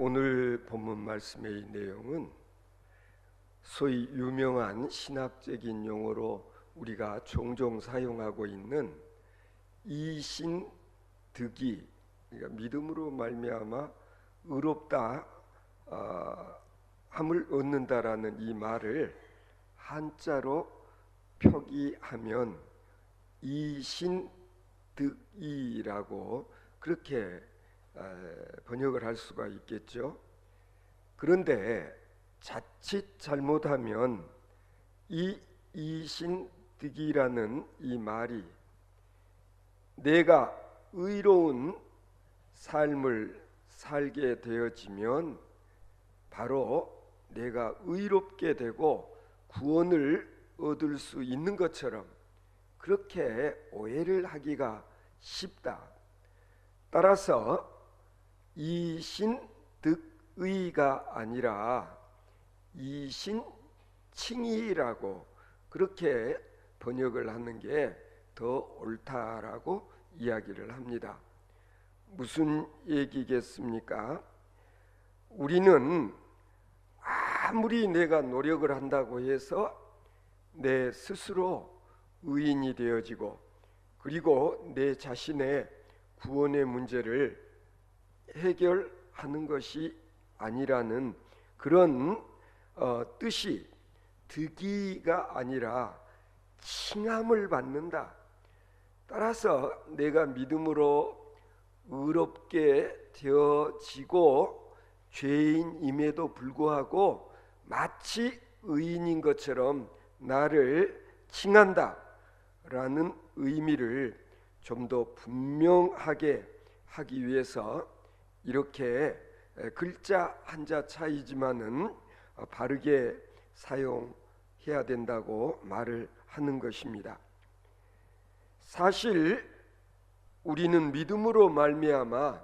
오늘 본문 말씀의 내용은 소위 유명한 신학적인 용어로 우리가 종종 사용하고 있는 이신득이, 그러니까 믿음으로 말미암아 의롭다 함을 얻는다라는 이 말을 한자로 표기하면 이신득이라고 그렇게 번역을 할 수가 있겠죠. 그런데 자칫 잘못하면 이 이신득이라는 이 말이 내가 의로운 삶을 살게 되어지면 바로 내가 의롭게 되고 구원을 얻을 수 있는 것처럼 그렇게 오해를 하기가 쉽다. 따라서 이신득의가 아니라 이신칭의라고 그렇게 번역을 하는 게 더 옳다라고 이야기를 합니다. 무슨 얘기겠습니까? 우리는 아무리 내가 노력을 한다고 해서 내 스스로 의인이 되어지고 그리고 내 자신의 구원의 문제를 해결하는 것이 아니라는 그런 뜻이 득의가 아니라 칭함을 받는다. 따라서 내가 믿음으로 의롭게 되어지고 죄인임에도 불구하고 마치 의인인 것처럼 나를 칭한다라는 의미를 좀 더 분명하게 하기 위해서 이렇게 글자 한자 차이지만은 바르게 사용해야 된다고 말을 하는 것입니다. 사실 우리는 믿음으로 말미암아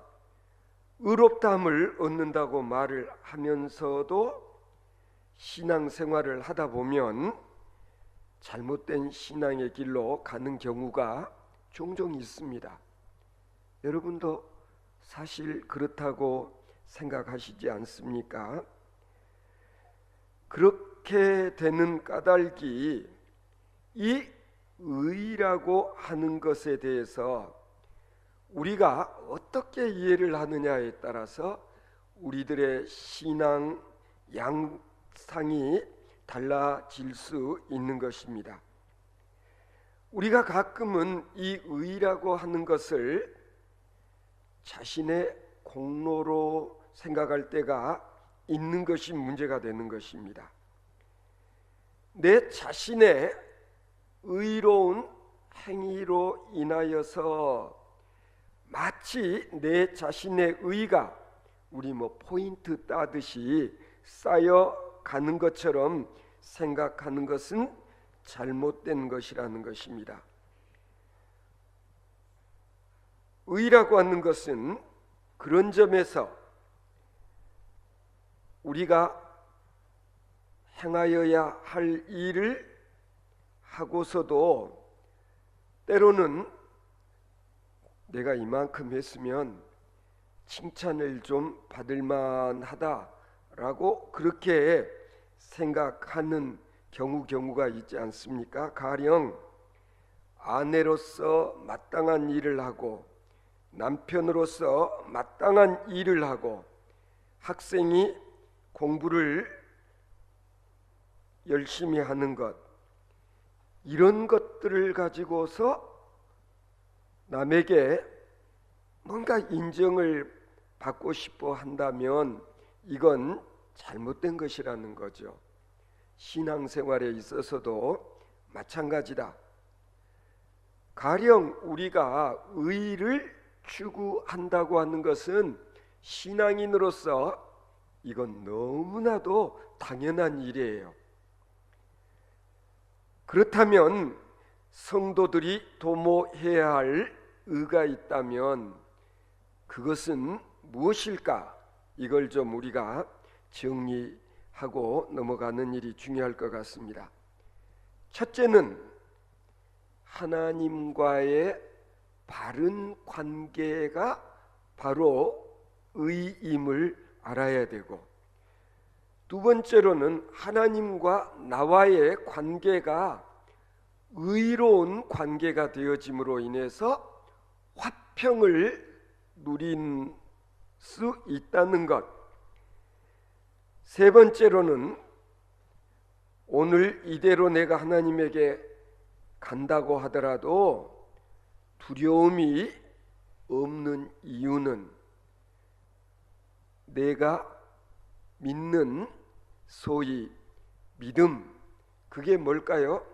의롭다함을 얻는다고 말을 하면서도 신앙생활을 하다 보면 잘못된 신앙의 길로 가는 경우가 종종 있습니다. 여러분도 사실 그렇다고 생각하시지 않습니까? 그렇게 되는 까닭이 이 의라고 하는 것에 대해서 우리가 어떻게 이해를 하느냐에 따라서 우리들의 신앙 양상이 달라질 수 있는 것입니다. 우리가 가끔은 이 의라고 하는 것을 자신의 공로로 생각할 때가 있는 것이 문제가 되는 것입니다. 내 자신의 의로운 행위로 인하여서 마치 내 자신의 의가 우리 포인트 따듯이 쌓여가는 것처럼 생각하는 것은 잘못된 것이라는 것입니다. 의라고 하는 것은 그런 점에서 우리가 행하여야 할 일을 하고서도 때로는 내가 이만큼 했으면 칭찬을 좀 받을 만하다라고 그렇게 생각하는 경우가 있지 않습니까? 가령 아내로서 마땅한 일을 하고 남편으로서 마땅한 일을 하고 학생이 공부를 열심히 하는 것, 이런 것들을 가지고서 남에게 뭔가 인정을 받고 싶어 한다면 이건 잘못된 것이라는 거죠. 신앙생활에 있어서도 마찬가지다. 가령 우리가 의를 추구한다고 하는 것은 신앙인으로서 이건 너무나도 당연한 일이에요. 그렇다면 성도들이 도모해야 할 의가 있다면 그것은 무엇일까? 이걸 좀 우리가 정리하고 넘어가는 일이 중요할 것 같습니다. 첫째는 하나님과의 바른 관계가 바로 의임을 알아야 되고, 두 번째로는 하나님과 나와의 관계가 의로운 관계가 되어짐으로 인해서 화평을 누린 수 있다는 것. 세 번째로는 오늘 이대로 내가 하나님에게 간다고 하더라도 두려움이 없는 이유는 내가 믿는 소위 믿음, 그게 뭘까요?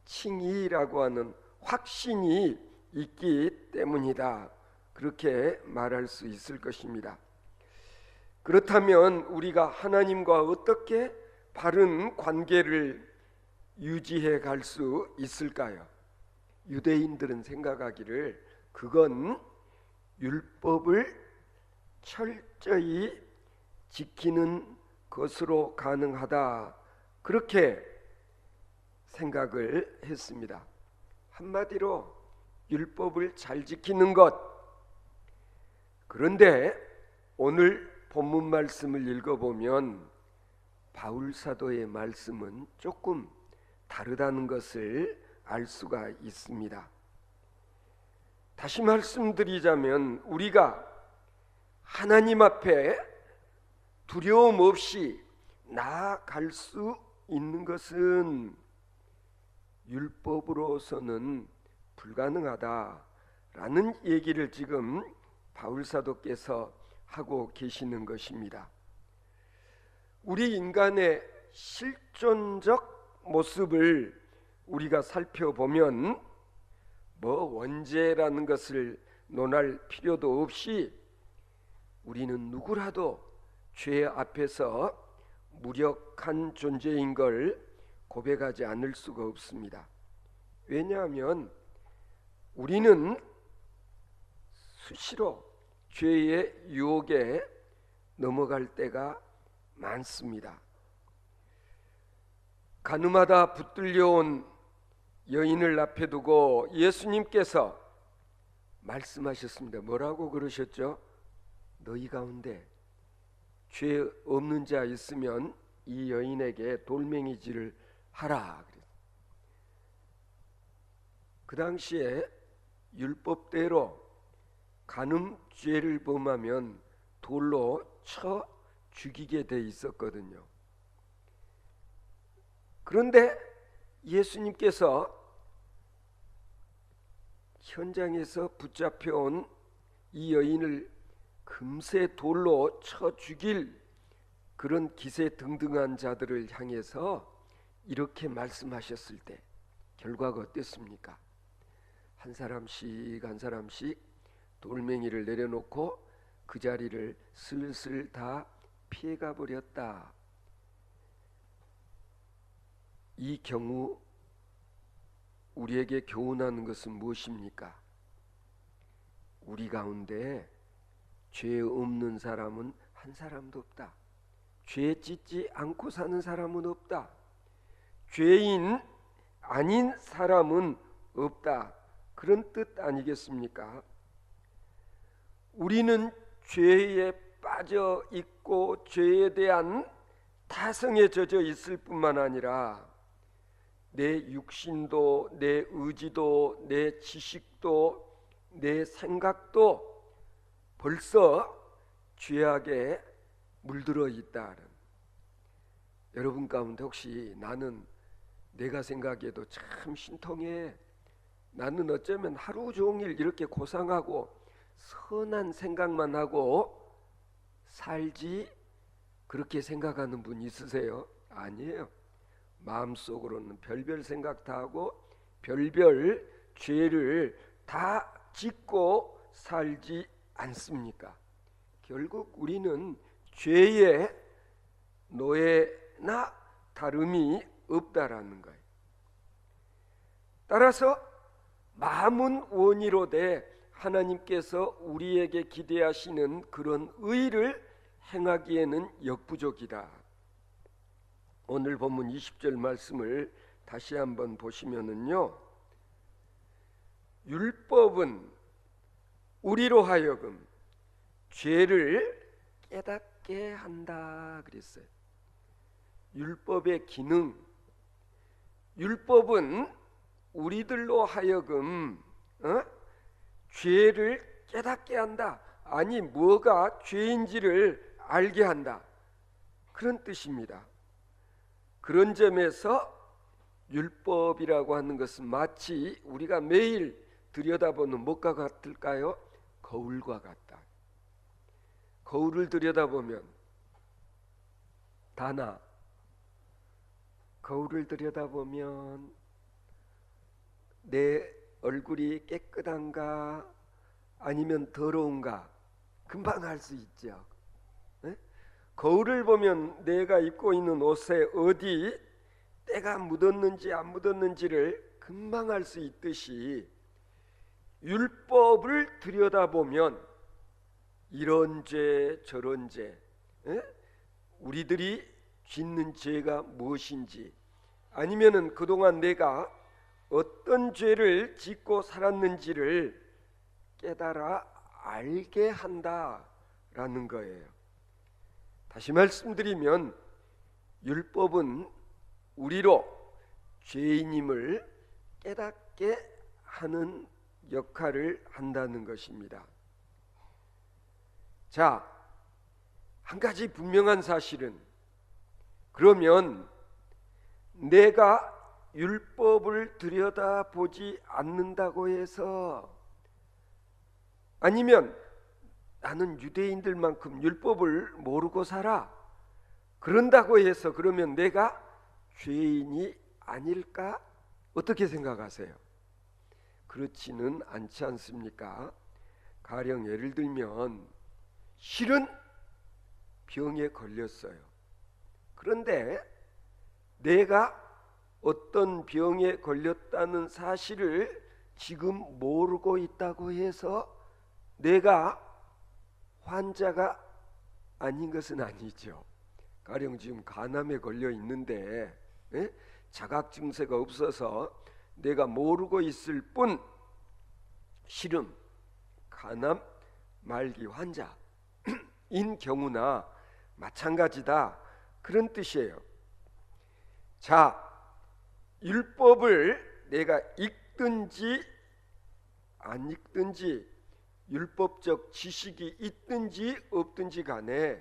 이신칭의라고 하는 확신이 있기 때문이다. 그렇게 말할 수 있을 것입니다. 그렇다면 우리가 하나님과 어떻게 바른 관계를 유지해 갈 수 있을까요? 유대인들은 생각하기를 그건 율법을 철저히 지키는 것으로 가능하다, 그렇게 생각을 했습니다. 한마디로 율법을 잘 지키는 것. 그런데 오늘 본문 말씀을 읽어보면 바울 사도의 말씀은 조금 다르다는 것을 알 수가 있습니다. 다시 말씀드리자면 우리가 하나님 앞에 두려움 없이 나아갈 수 있는 것은 율법으로서는 불가능하다라는 얘기를 지금 바울 사도께서 하고 계시는 것입니다. 우리 인간의 실존적 모습을 우리가 살펴보면 원죄라는 것을 논할 필요도 없이 우리는 누구라도 죄 앞에서 무력한 존재인 걸 고백하지 않을 수가 없습니다. 왜냐하면 우리는 수시로 죄의 유혹에 넘어갈 때가 많습니다. 가늠하다 붙들려온 여인을 앞에 두고 예수님께서 말씀하셨습니다. 뭐라고 그러셨죠? 너희 가운데 죄 없는 자 있으면 이 여인에게 돌멩이질을 하라. 그 당시에 율법대로 간음죄를 범하면 돌로 쳐 죽이게 돼 있었거든요. 그런데 예수님께서 현장에서 붙잡혀온 이 여인을 금세 돌로 쳐 죽일 그런 기세등등한 자들을 향해서 이렇게 말씀하셨을 때 결과가 어땠습니까? 한 사람씩 한 사람씩 돌멩이를 내려놓고 그 자리를 슬슬 다 피해가 버렸다. 이 경우 우리에게 교훈하는 것은 무엇입니까? 우리 가운데 죄 없는 사람은 한 사람도 없다. 죄 짓지 않고 사는 사람은 없다. 죄인 아닌 사람은 없다. 그런 뜻 아니겠습니까? 우리는 죄에 빠져 있고 죄에 대한 타성에 젖어 있을 뿐만 아니라 내 육신도, 내 의지도, 내 지식도, 내 생각도 벌써 죄악에 물들어 있다. 여러분 가운데 혹시 나는 내가 생각해도 참 신통해, 나는 어쩌면 하루 종일 이렇게 고상하고 선한 생각만 하고 살지, 그렇게 생각하는 분 있으세요? 아니에요. 마음속으로는 별별 생각 다 하고 별별 죄를 다 짓고 살지 않습니까? 결국 우리는 죄의 노예나 다름이 없다라는 거예요. 따라서 마음은 원이로되 하나님께서 우리에게 기대하시는 그런 의를 행하기에는 역부족이다. 오늘 본문 20절 말씀을 다시 한번 보시면은요, 율법은 우리로 하여금 죄를 깨닫게 한다 그랬어요. 율법의 기능, 율법은 우리들로 하여금 죄를 깨닫게 한다. 아니 뭐가 죄인지를 알게 한다. 그런 뜻입니다. 그런 점에서 율법이라고 하는 것은 마치 우리가 매일 들여다보는 무엇과 같을까요? 거울과 같다. 거울을 들여다보면 다나 거울을 들여다보면 내 얼굴이 깨끗한가 아니면 더러운가 금방 알 수 있죠. 네? 거울을 보면 내가 입고 있는 옷에 어디 때가 묻었는지 안 묻었는지를 금방 알 수 있듯이 율법을 들여다보면 이런 죄 저런 죄 우리들이 짓는 죄가 무엇인지 아니면은 그동안 내가 어떤 죄를 짓고 살았는지를 깨달아 알게 한다라는 거예요. 다시 말씀드리면 율법은 우리로 죄인임을 깨닫게 하는 역할을 한다는 것입니다. 자, 한 가지 분명한 사실은 그러면 내가 율법을 들여다보지 않는다고 해서 아니면 나는 유대인들만큼 율법을 모르고 살아 그런다고 해서 그러면 내가 죄인이 아닐까? 어떻게 생각하세요? 그렇지는 않지 않습니까? 가령 예를 들면 실은 병에 걸렸어요. 그런데 내가 어떤 병에 걸렸다는 사실을 지금 모르고 있다고 해서 내가 환자가 아닌 것은 아니죠. 가령 지금 간암에 걸려 있는데 자각 증세가 없어서 내가 모르고 있을 뿐 실은 간암 말기 환자인 경우나 마찬가지다 그런 뜻이에요. 자, 율법을 내가 읽든지 안 읽든지 율법적 지식이 있든지 없든지 간에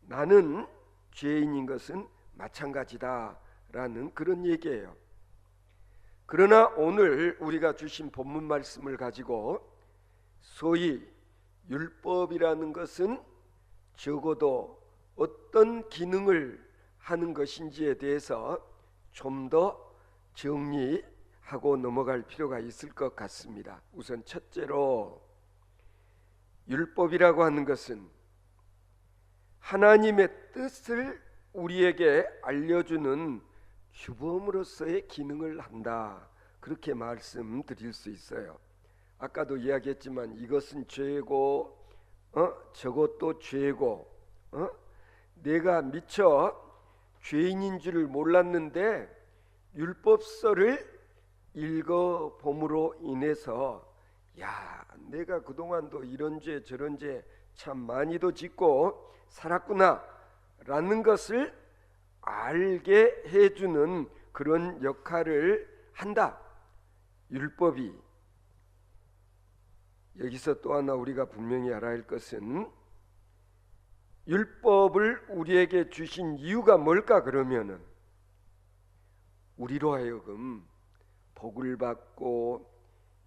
나는 죄인인 것은 마찬가지다라는 그런 얘기예요. 그러나 오늘 우리가 주신 본문 말씀을 가지고 소위 율법이라는 것은 적어도 어떤 기능을 하는 것인지에 대해서 좀 더 정리하고 넘어갈 필요가 있을 것 같습니다. 우선 첫째로 율법이라고 하는 것은 하나님의 뜻을 우리에게 알려주는 규범으로서의 기능을 한다. 그렇게 말씀드릴 수 있어요. 아까도 이야기했지만 이것은 죄고 저것도 죄고 내가 미처 죄인인 줄을 몰랐는데 율법서를 읽어봄으로 인해서 야, 내가 그동안도 이런 죄 저런 죄 참 많이도 짓고 살았구나 라는 것을 알게 해주는 그런 역할을 한다. 율법이. 여기서 또 하나 우리가 분명히 알아야 할 것은 율법을 우리에게 주신 이유가 뭘까? 그러면은 우리로 하여금 복을 받고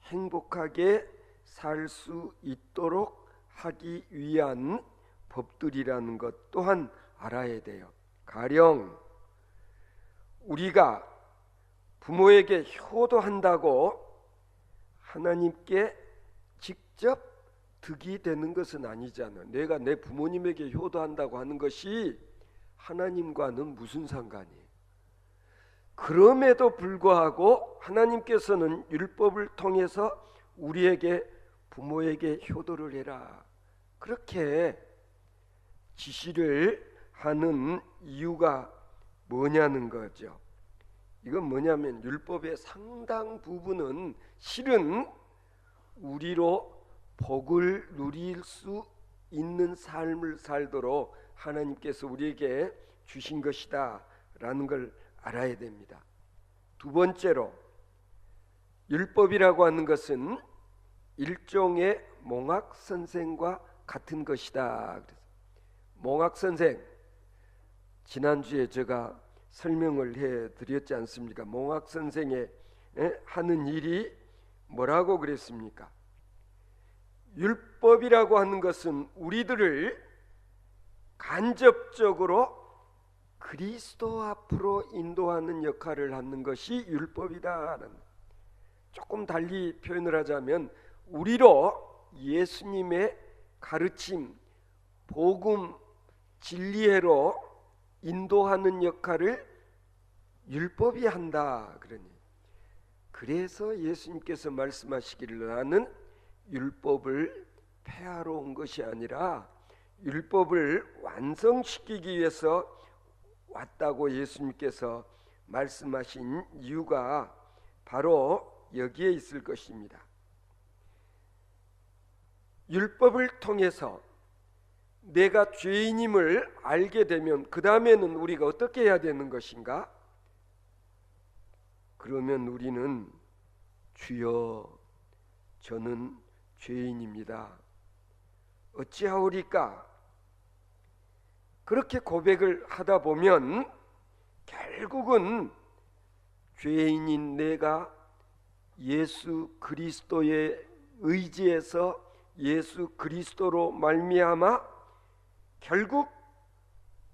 행복하게 살 수 있도록 하기 위한 법들이라는 것 또한 알아야 돼요. 가령 우리가 부모에게 효도한다고 하나님께 직접 득이 되는 것은 아니잖아. 내가 내 부모님에게 효도한다고 하는 것이 하나님과는 무슨 상관이에요? 그럼에도 불구하고 하나님께서는 율법을 통해서 우리에게 부모에게 효도를 해라 그렇게 지시를 하는 이유가 뭐냐는 거죠. 이건 뭐냐면 율법의 상당 부분은 실은 우리로 복을 누릴 수 있는 삶을 살도록 하나님께서 우리에게 주신 것이다 라는 걸 알아야 됩니다. 두 번째로, 율법이라고 하는 것은 일종의 몽학 선생과 같은 것이다. 몽학 선생, 지난주에 제가 설명을 해드렸지 않습니까? 몽학 선생의 하는 일이 뭐라고 그랬습니까? 율법이라고 하는 것은 우리들을 간접적으로 그리스도 앞으로 인도하는 역할을 하는 것이 율법이다라는, 조금 달리 표현을 하자면 우리로 예수님의 가르침, 복음, 진리회로 인도하는 역할을 율법이 한다. 그러니 그래서 예수님께서 말씀하시기를 나는 율법을 폐하러 온 것이 아니라 율법을 완성시키기 위해서 왔다고 예수님께서 말씀하신 이유가 바로 여기에 있을 것입니다. 율법을 통해서 내가 죄인임을 알게 되면 그 다음에는 우리가 어떻게 해야 되는 것인가? 그러면 우리는 주여 저는 죄인입니다. 어찌하오리까? 그렇게 고백을 하다 보면 결국은 죄인인 내가 예수 그리스도의 의지에서 예수 그리스도로 말미암아 결국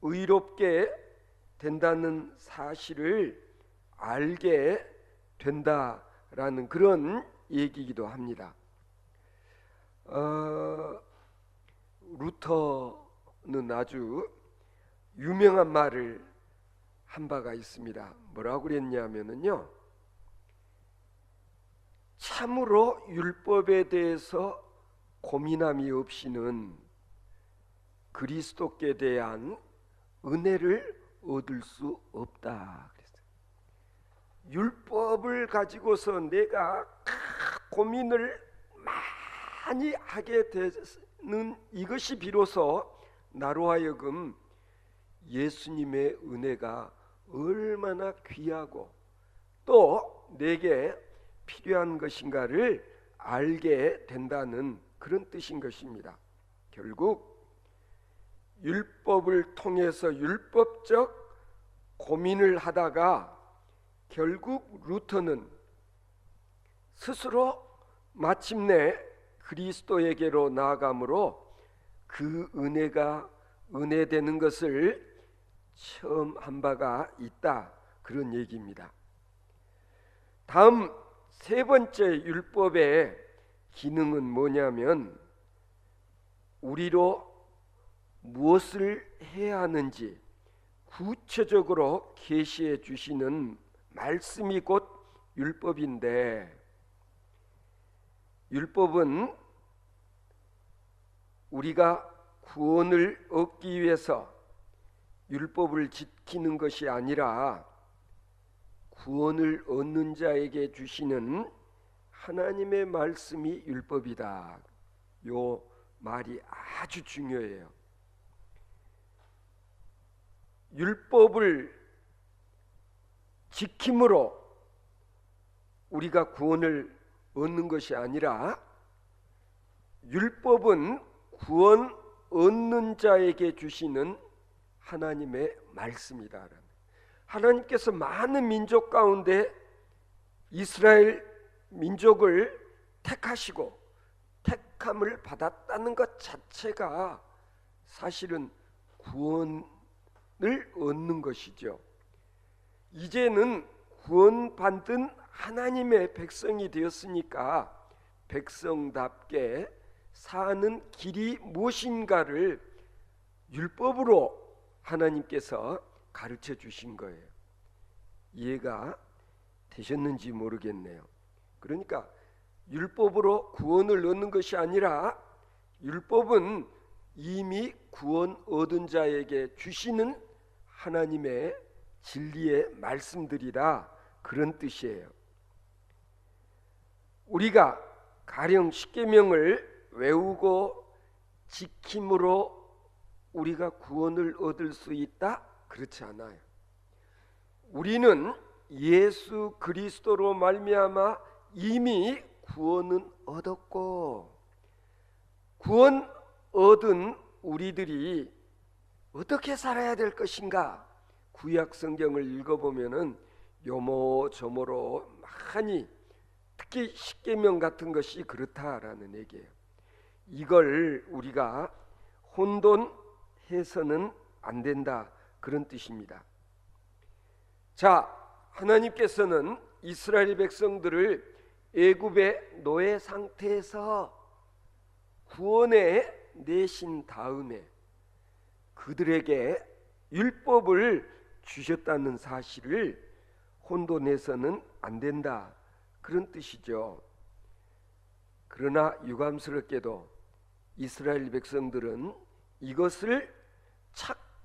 의롭게 된다는 사실을 알게 된다라는 그런 얘기이기도 합니다. 루터는 아주 유명한 말을 한 바가 있습니다. 뭐라고 그랬냐면요, 참으로 율법에 대해서 고민함이 없이는 그리스도께 대한 은혜를 얻을 수 없다 그랬어요. 율법을 가지고서 내가 고민을 많이 하게 되는 이것이 비로소 나로 하여금 예수님의 은혜가 얼마나 귀하고 또 내게 필요한 것인가를 알게 된다는 그런 뜻인 것입니다. 결국 율법을 통해서 율법적 고민을 하다가 결국 루터는 스스로 마침내 그리스도에게로 나아가므로 그 은혜가 은혜되는 것을 처음 한 바가 있다, 그런 얘기입니다. 다음 세 번째 율법의 기능은 뭐냐면 우리로 무엇을 해야 하는지 구체적으로 계시해 주시는 말씀이 곧 율법인데, 율법은 우리가 구원을 얻기 위해서 율법을 지키는 것이 아니라 구원을 얻는 자에게 주시는 하나님의 말씀이 율법이다. 요 말이 아주 중요해요. 율법을 지킴으로 우리가 구원을 얻는 것이 아니라 율법은 구원 얻는 자에게 주시는 하나님의 말씀이다. 하나님께서 많은 민족 가운데 이스라엘 민족을 택하시고 택함을 받았다는 것 자체가 사실은 구원을 얻는 것이죠. 이제는 구원받은 하나님의 백성이 되었으니까 백성답게 사는 길이 무엇인가를 율법으로 하나님께서 가르쳐 주신 거예요. 이해가 되셨는지 모르겠네요. 그러니까 율법으로 구원을 얻는 것이 아니라 율법은 이미 구원 얻은 자에게 주시는 하나님의 진리의 말씀들이라, 그런 뜻이에요. 우리가 가령 십계명을 외우고 지킴으로 우리가 구원을 얻을 수 있다? 그렇지 않아요. 우리는 예수 그리스도로 말미암아 이미 구원은 얻었고, 구원 얻은 우리들이 어떻게 살아야 될 것인가? 구약 성경을 읽어보면은 요모조모로 많이, 특히 십계명 같은 것이 그렇다라는 얘기예요. 이걸 우리가 혼돈해서는 안 된다, 그런 뜻입니다. 자, 하나님께서는 이스라엘 백성들을 애굽의 노예 상태에서 구원해 내신 다음에 그들에게 율법을 주셨다는 사실을 혼돈해서는 안 된다, 그런 뜻이죠. 그러나 유감스럽게도 이스라엘 백성들은 이것을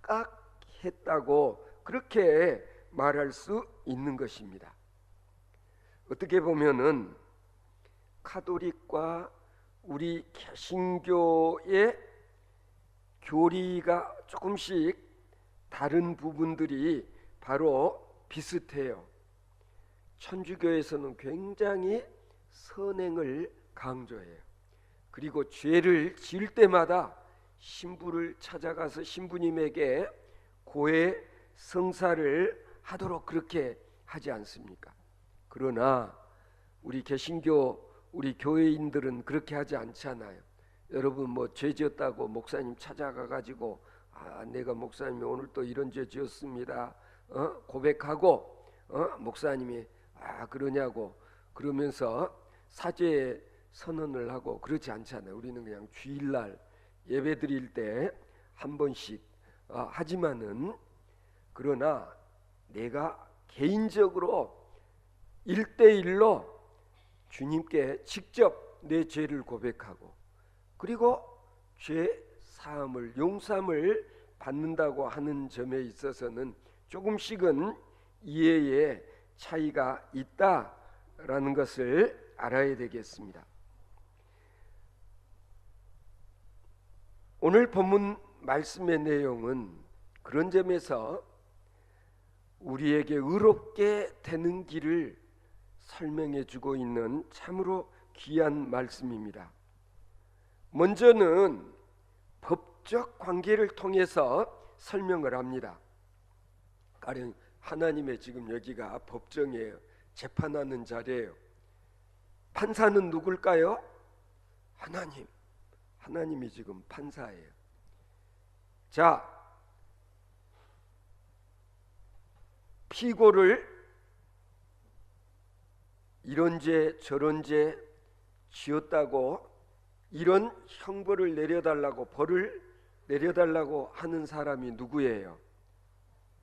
착각했다고 그렇게 말할 수 있는 것입니다. 어떻게 보면은 카톨릭과 우리 개신교의 교리가 조금씩 다른 부분들이 바로 비슷해요. 천주교에서는 굉장히 선행을 강조해요. 그리고 죄를 지을 때마다 신부를 찾아가서 신부님에게 고해 성사를 하도록 그렇게 하지 않습니까? 그러나 우리 개신교, 우리 교회인들은 그렇게 하지 않잖아요. 여러분 뭐 죄 지었다고 목사님 찾아가 가지고 내가 목사님이 오늘 또 이런 죄 지었습니다, 고백하고 목사님이 그러냐고 그러면서 사죄 선언을 하고 그렇지 않잖아요. 우리는 그냥 주일날 예배 드릴 때 한 번씩 하지만은, 그러나 내가 개인적으로 1대1로 주님께 직접 내 죄를 고백하고 그리고 죄 사함을, 용서함을 받는다고 하는 점에 있어서는 조금씩은 이해의 차이가 있다라는 것을 알아야 되겠습니다. 오늘 본문 말씀의 내용은 그런 점에서 우리에게 의롭게 되는 길을 설명해 주고 있는 참으로 귀한 말씀입니다. 먼저는 법적 관계를 통해서 설명을 합니다. 가령 하나님의 지금 여기가 법정이에요. 재판하는 자리예요. 판사는 누굴까요? 하나님. 하나님이 지금 판사예요. 자, 피고를 이런 죄 저런 죄 지었다고 이런 형벌을 내려달라고, 벌을 내려달라고 하는 사람이 누구예요?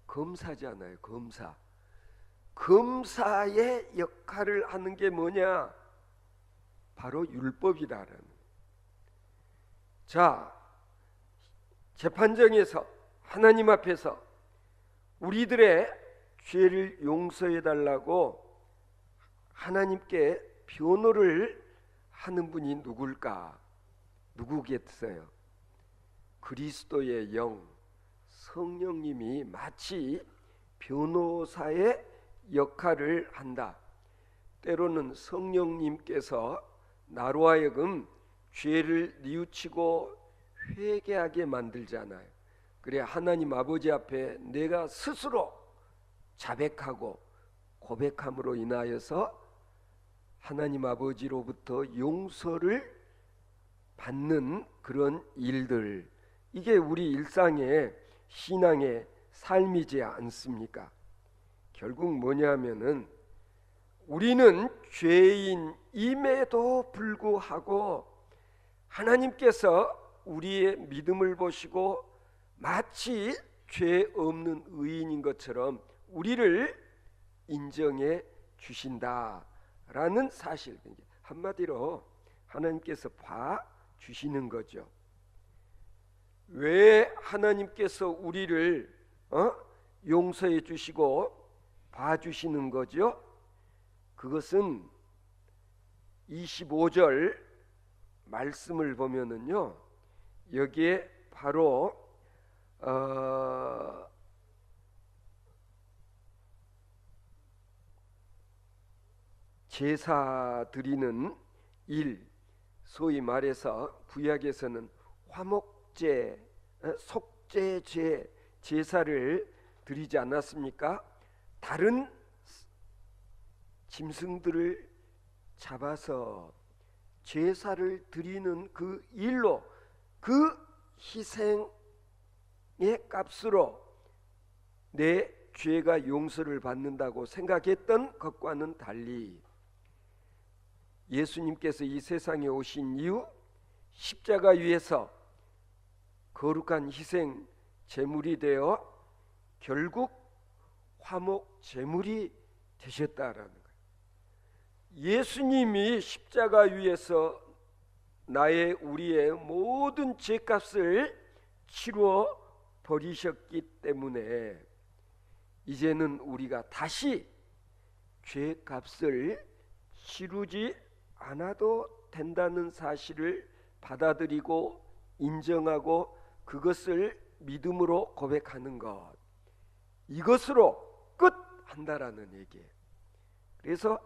검사잖아요. 검사. 검사의 역할을 하는 게 뭐냐? 바로 율법이다라는. 자, 재판정에서 하나님 앞에서 우리들의 죄를 용서해 달라고 하나님께 변호를 하는 분이 누굴까? 누구겠어요? 그리스도의 영, 성령님이 마치 변호사의 역할을 한다. 때로는 성령님께서 나로 하여금 죄를 뉘우치고 회개하게 만들잖아요. 그래 하나님 아버지 앞에 내가 스스로 자백하고 고백함으로 인하여서 하나님 아버지로부터 용서를 받는 그런 일들, 이게 우리 일상의 신앙의 삶이지 않습니까? 결국 뭐냐면은 우리는 죄인임에도 불구하고 하나님께서 우리의 믿음을 보시고 마치 죄 없는 의인인 것처럼 우리를 인정해 주신다라는 사실, 한마디로 하나님께서 봐 주시는 거죠. 왜 하나님께서 우리를 용서해 주시고 봐 주시는 거죠? 그것은 25절 말씀을 보면은요, 여기에 바로 제사 드리는 일, 소위 말해서 구약에서는 화목제, 속죄제 제사를 드리지 않았습니까? 다른 짐승들을 잡아서 제사를 드리는 그 일로, 그 희생의 값으로 내 죄가 용서를 받는다고 생각했던 것과는 달리 예수님께서 이 세상에 오신 이후 십자가 위에서 거룩한 희생 제물이 되어 결국 화목 제물이 되셨다라는 거예요. 예수님이 십자가 위에서 우리의 모든 죄값을 치루어 버리셨기 때문에 이제는 우리가 다시 죄값을 치르지 않아도 된다는 사실을 받아들이고 인정하고 그것을 믿음으로 고백하는 것, 이것으로 끝한다라는 얘기예요. 그래서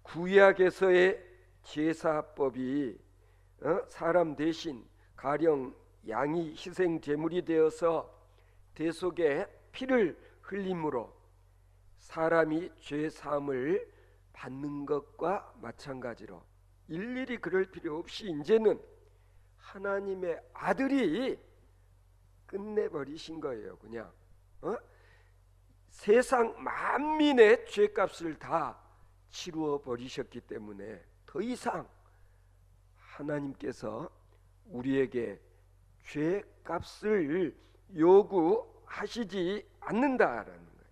구약에서의 제사법이 사람 대신 가령 양이 희생 제물이 되어서 대속에 피를 흘림으로 사람이 죄 사함을 받는 것과 마찬가지로 일일이 그럴 필요 없이 이제는 하나님의 아들이 끝내버리신 거예요. 그냥 세상 만민의 죄값을 다 치루어 버리셨기 때문에 더 이상 하나님께서 우리에게 죄값을 요구하시지 않는다라는 거예요.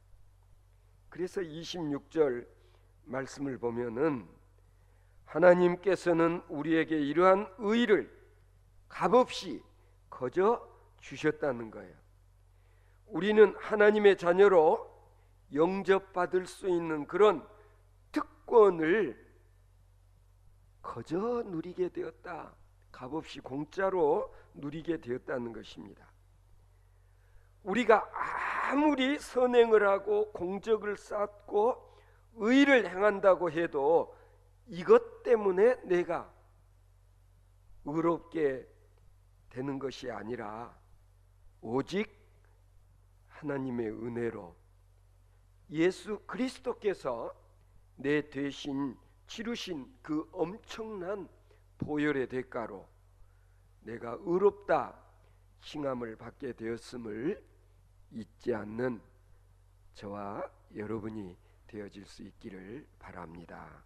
그래서 26절 말씀을 보면은 하나님께서는 우리에게 이러한 의를 값없이 거저 주셨다는 거예요. 우리는 하나님의 자녀로 영접받을 수 있는 그런 특권을 거저 누리게 되었다. 값없이 공짜로 누리게 되었다는 것입니다. 우리가 아무리 선행을 하고 공적을 쌓고 의를 행한다고 해도 이것 때문에 내가 의롭게 되는 것이 아니라 오직 하나님의 은혜로 예수 그리스도께서 내 대신 치르신 그 엄청난 보혈의 대가로 내가 의롭다 칭함을 받게 되었음을 잊지 않는 저와 여러분이 되어질 수 있기를 바랍니다.